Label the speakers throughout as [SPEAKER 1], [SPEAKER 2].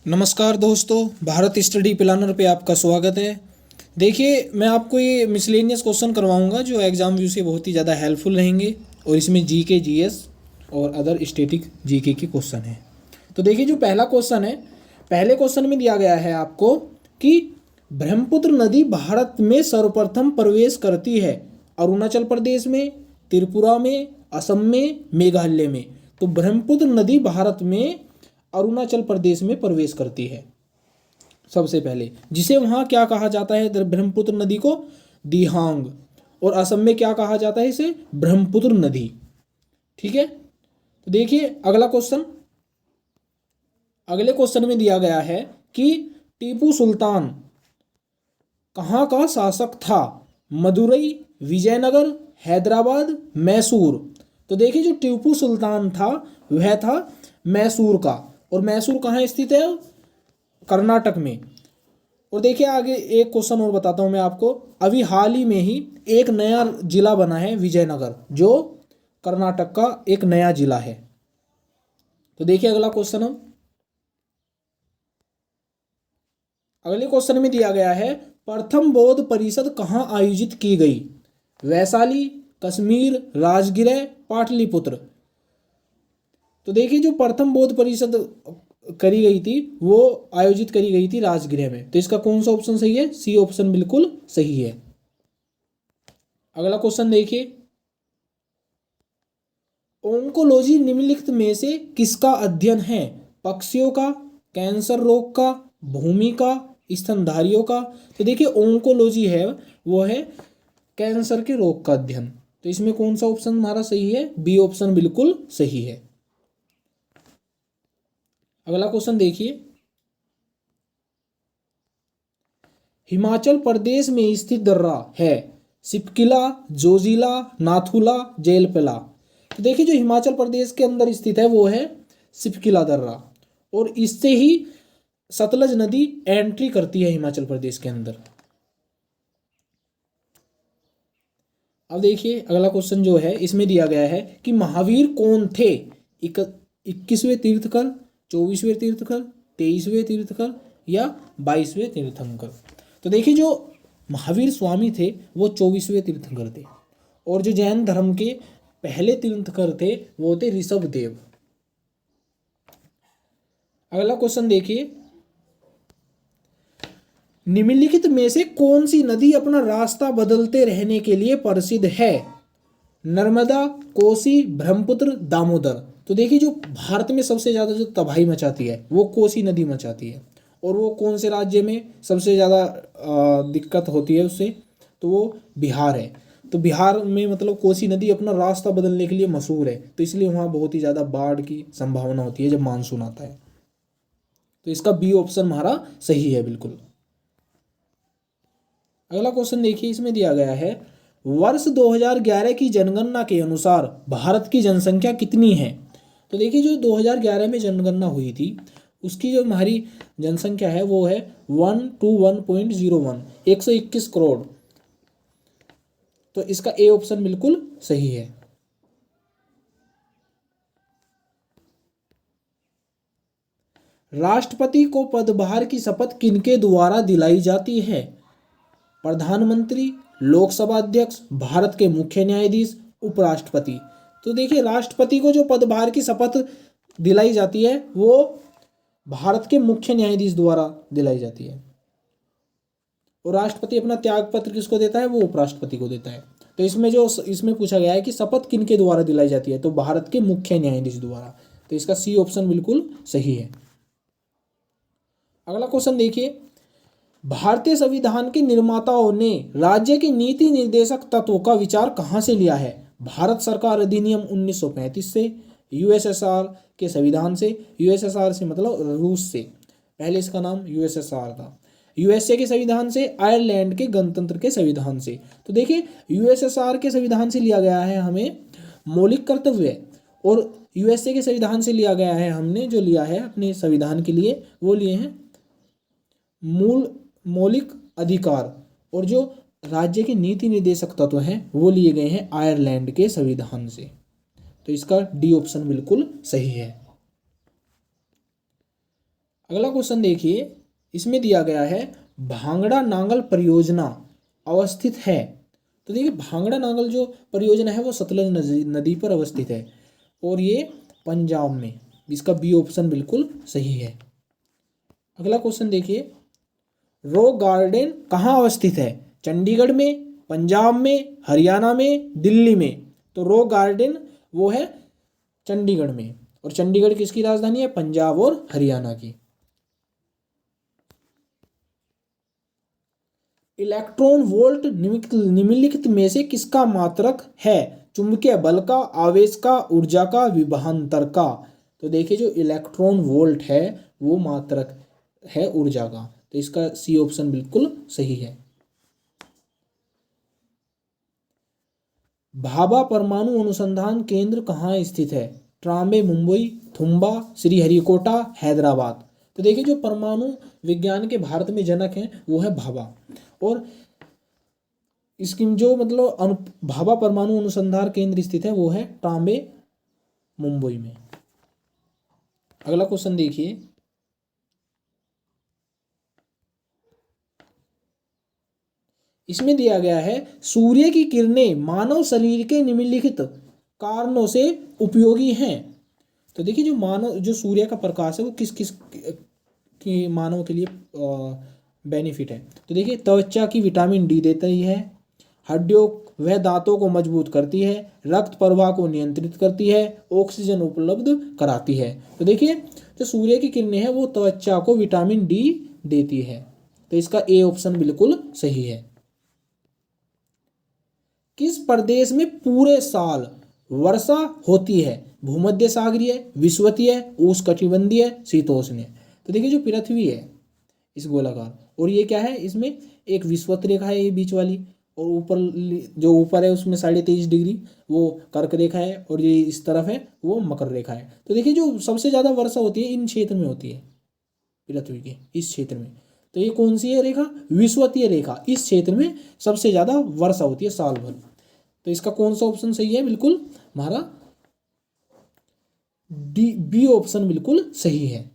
[SPEAKER 1] नमस्कार दोस्तों, Bharat study planner पे आपका स्वागत है। देखिए, मैं आपको ये मिसलेनियस क्वेश्चन करवाऊंगा जो एग्जाम व्यू से बहुत ही ज़्यादा हेल्पफुल रहेंगे और इसमें जीके, जीएस और अदर स्टैटिक जीके के क्वेश्चन हैं। तो देखिए, जो पहला क्वेश्चन है, पहले क्वेश्चन में दिया गया है आपको कि ब्रह्मपुत्र नदी भारत में सर्वप्रथम प्रवेश करती है अरुणाचल प्रदेश में, त्रिपुरा में, असम में, मेघालय में। तो ब्रह्मपुत्र नदी भारत में अरुणाचल प्रदेश में प्रवेश करती है सबसे पहले, जिसे वहाँ क्या कहा जाता है, ब्रह्मपुत्र नदी को दिहांग, और असम में क्या कहा जाता है, इसे ब्रह्मपुत्र नदी। ठीक है, तो देखिए अगला क्वेश्चन। अगले क्वेश्चन में दिया गया है कि टीपू सुल्तान कहाँ का शासक था, मदुरई, विजयनगर, हैदराबाद, मैसूर। तो देखिए, जो टीपू सुल्तान था वह था मैसूर का, और मैसूर कहाँ स्थित है, कर्नाटक में। और देखिए आगे एक क्वेश्चन और बताता हूँ मैं आपको। अभी हाल ही में ही एक नया जिला बना है विजयनगर, जो कर्नाटक का एक नया जिला है। तो देखिए अगला क्वेश्चन हम, अगले क्वेश्चन में दिया गया है प्रथम बौद्ध परिषद कहाँ आयोजित की गई, वैशाली, कश्मीर, राजगीर, पाटलिपुत्र। तो देखिए, जो प्रथम बौद्ध परिषद करी गई थी वो आयोजित करी गई थी राजगृह में। तो इसका कौन सा ऑप्शन सही है, सी ऑप्शन बिल्कुल सही है। अगला क्वेश्चन देखिए, ओंकोलॉजी निम्नलिखित में से किसका अध्ययन है, पक्षियों का, कैंसर रोग का, भूमि का, स्तनधारियों का। तो देखिए, ओंकोलॉजी है वो है कैंसर के रोग का अध्ययन। तो इसमें कौन सा ऑप्शन हमारा सही है, बी ऑप्शन बिल्कुल सही है। अगला क्वेश्चन देखिए, हिमाचल प्रदेश में स्थित दर्रा है सिपकिला, जोजिला, नाथुला, जेलपला। तो देखिए, जो हिमाचल प्रदेश के अंदर स्थित है वो है सिपकिला दर्रा, और इससे ही सतलज नदी एंट्री करती है हिमाचल प्रदेश के अंदर। अब देखिए अगला क्वेश्चन जो है, इसमें दिया गया है कि महावीर कौन थे, 21वें तीर्थकर, 24वें तीर्थकर, 23वें तीर्थकर या 22वें तीर्थंकर। तो देखिए, जो महावीर स्वामी थे वो 24वें तीर्थंकर थे, और जो जैन धर्म के पहले तीर्थंकर थे वो थे ऋषभदेव। अगला क्वेश्चन देखिए, निम्नलिखित में से कौन सी नदी अपना रास्ता बदलते रहने के लिए प्रसिद्ध है, नर्मदा, कोसी, ब्रह्मपुत्र, दामोदर। तो देखिए, जो भारत में सबसे ज़्यादा जो तबाही मचाती है वो कोसी नदी मचाती है, और वो कौन से राज्य में सबसे ज़्यादा दिक्कत होती है उससे, तो वो बिहार है। तो बिहार में मतलब कोसी नदी अपना रास्ता बदलने के लिए मशहूर है, तो इसलिए वहाँ बहुत ही ज़्यादा बाढ़ की संभावना होती है जब मानसून आता है। तो इसका बी ऑप्शन हमारा सही है बिल्कुल। अगला क्वेश्चन देखिए, इसमें दिया गया है वर्ष 2011 की जनगणना के अनुसार भारत की जनसंख्या कितनी है। तो देखिए, जो 2011 में जनगणना हुई थी उसकी जो हमारी जनसंख्या है वो है 121.01, 121 करोड़। तो इसका ए ऑप्शन बिल्कुल सही है। राष्ट्रपति को पदभार की शपथ किनके द्वारा दिलाई जाती है, प्रधानमंत्री, लोकसभा अध्यक्ष, भारत के मुख्य न्यायाधीश, उपराष्ट्रपति। तो देखिए, राष्ट्रपति को जो पदभार की शपथ दिलाई जाती है वो भारत के मुख्य न्यायाधीश द्वारा दिलाई जाती है, और राष्ट्रपति अपना त्याग पत्र किसको देता है, वो उपराष्ट्रपति को देता है। तो इसमें पूछा गया है कि शपथ किनके द्वारा दिलाई जाती है, तो भारत के मुख्य न्यायाधीश द्वारा। तो इसका सी ऑप्शन बिल्कुल सही है। अगला क्वेश्चन देखिए, भारतीय संविधान के निर्माताओं ने राज्य के नीति निर्देशक तत्वों का विचार कहाँ से लिया है, भारत सरकार अधिनियम 1935 से, यूएसएसआर के संविधान से, यूएसएसआर से मतलब रूस से, पहले इसका नाम यूएसएसआर था, यूएसए के संविधान से, आयरलैंड के गणतंत्र के संविधान से। तो देखिए, यूएसएसआर के संविधान से लिया गया है हमें मौलिक कर्तव्य, और यूएसए के संविधान से लिया गया है हमने जो लिया है अपने संविधान के लिए वो लिए हैं मौलिक अधिकार, और जो राज्य के नीति निर्देशक तत्व हैं वो लिए गए हैं आयरलैंड के संविधान से। तो इसका डी ऑप्शन बिल्कुल सही है। अगला क्वेश्चन देखिए, इसमें दिया गया है भांगड़ा नांगल परियोजना अवस्थित है। तो देखिए भांगड़ा नांगल जो परियोजना है वो सतलज नदी पर अवस्थित है और ये पंजाब में। इसका बी ऑप्शन बिल्कुल सही है। अगला क्वेश्चन देखिए, रॉक गार्डन कहाँ अवस्थित है? चंडीगढ़ में, पंजाब में, हरियाणा में, दिल्ली में? तो रॉक गार्डन वो है चंडीगढ़ में, और चंडीगढ़ किसकी राजधानी है? पंजाब और हरियाणा की। इलेक्ट्रॉन वोल्ट निम्नलिखित में से किसका मात्रक है? चुंबकीय बल का, आवेश का, ऊर्जा का, विभवांतर का? तो देखिए जो इलेक्ट्रॉन वोल्ट है वो मात्रक है ऊर्जा का, तो इसका सी ऑप्शन बिल्कुल सही है। भाभा परमाणु अनुसंधान केंद्र कहाँ स्थित है? ट्रामे मुंबई, थुम्बा, श्रीहरिकोटा, हैदराबाद? तो देखिए जो परमाणु विज्ञान के भारत में जनक हैं वो है भाभा, और इसकी जो मतलब भाभा परमाणु अनुसंधान केंद्र स्थित है वो है ट्रामे मुंबई में। अगला क्वेश्चन देखिए, इसमें दिया गया है सूर्य की किरणें मानव शरीर के निम्नलिखित कारणों से उपयोगी हैं। तो देखिए जो मानव जो सूर्य का प्रकाश है वो किस किस की मानव के लिए बेनिफिट है? तो देखिए त्वचा की विटामिन डी देती है, हड्डियों व दांतों को मजबूत करती है, रक्त प्रवाह को नियंत्रित करती है, ऑक्सीजन उपलब्ध कराती है। तो देखिए जो सूर्य की किरणें हैं वो त्वचा को विटामिन डी देती है, तो इसका ए ऑप्शन बिल्कुल सही है। किस प्रदेश में पूरे साल वर्षा होती है? भूमध्य सागरीय, विषुवतीय, उष्णकटिबंधीय, शीतोष्ण? तो देखिए जो पृथ्वी है इस गोलाकार, और ये क्या है, इसमें एक विषुवत रेखा है ये बीच वाली, और ऊपर जो ऊपर है उसमें 23.5 डिग्री वो कर्क रेखा है, और ये इस तरफ है वो मकर रेखा है। तो देखिए जो सबसे ज़्यादा वर्षा होती है इन क्षेत्र में होती है, पृथ्वी के इस क्षेत्र में। तो ये कौन सी है रेखा? विषुवतीय रेखा। इस क्षेत्र में सबसे ज़्यादा वर्षा होती है साल भर। तो इसका कौन सा ऑप्शन सही है? बिल्कुल हमारा डी बी ऑप्शन बिल्कुल सही है।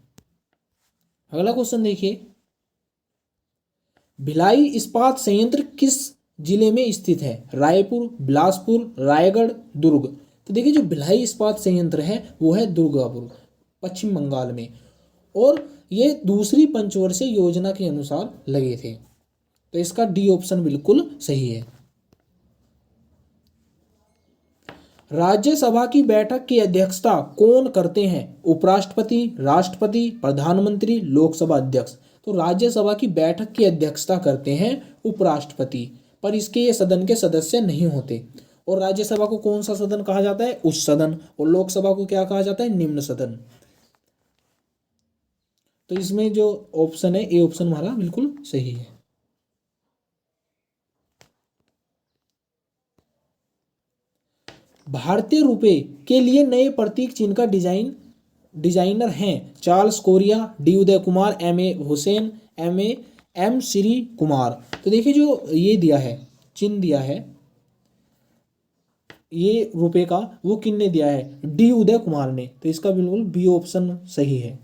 [SPEAKER 1] अगला क्वेश्चन देखिए, भिलाई इस्पात संयंत्र किस जिले में स्थित है? रायपुर, बिलासपुर, रायगढ़, दुर्ग? तो देखिए जो भिलाई इस्पात संयंत्र है वो है दुर्गापुर, पश्चिम बंगाल में, और ये दूसरी पंचवर्षीय योजना के अनुसार लगे थे। तो इसका डी ऑप्शन बिल्कुल सही है। राज्यसभा की बैठक की अध्यक्षता कौन करते हैं? उपराष्ट्रपति, राष्ट्रपति, प्रधानमंत्री, लोकसभा अध्यक्ष? तो राज्यसभा की बैठक की अध्यक्षता करते हैं उपराष्ट्रपति, पर इसके ये सदन के सदस्य नहीं होते। और राज्यसभा को कौन सा सदन कहा जाता है? उच्च सदन। और लोकसभा को क्या कहा जाता है? निम्न सदन। तो इसमें जो ऑप्शन है ए ऑप्शन हमारा बिल्कुल सही है। भारतीय रुपए के लिए नए प्रतीक चिन्ह का डिजाइनर हैं Charles Correa, D Uday Kumar, M A Hussain, M Shri Kumar? तो देखिए जो ये दिया है चिन्ह दिया है ये रुपए का, वो किसने दिया है? डी उदय कुमार ने। तो इसका बिल्कुल बी ऑप्शन सही है।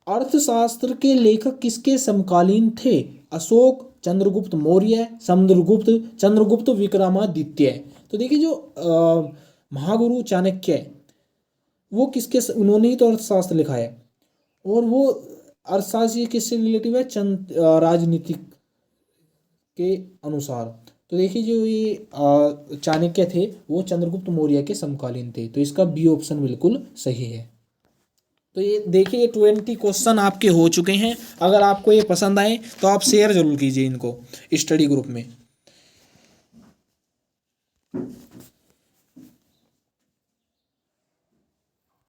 [SPEAKER 1] अर्थशास्त्र के लेखक किसके समकालीन थे? अशोक, चंद्रगुप्त मौर्य, समुद्रगुप्त, चंद्रगुप्त विक्रमादित्य? तो देखिए जो महागुरु चाणक्य वो किसके उन्होंने ही तो अर्थशास्त्र लिखा है, और वो अर्थशास्त्र किससे रिलेटिव है? राजनीतिक के अनुसार। तो देखिए जो ये चाणक्य थे वो चंद्रगुप्त मौर्य के समकालीन थे, तो इसका बी ऑप्शन बिल्कुल सही है। तो ये देखिए 20 क्वेश्चन आपके हो चुके हैं। अगर आपको ये पसंद आए तो आप शेयर जरूर कीजिए इनको स्टडी ग्रुप में।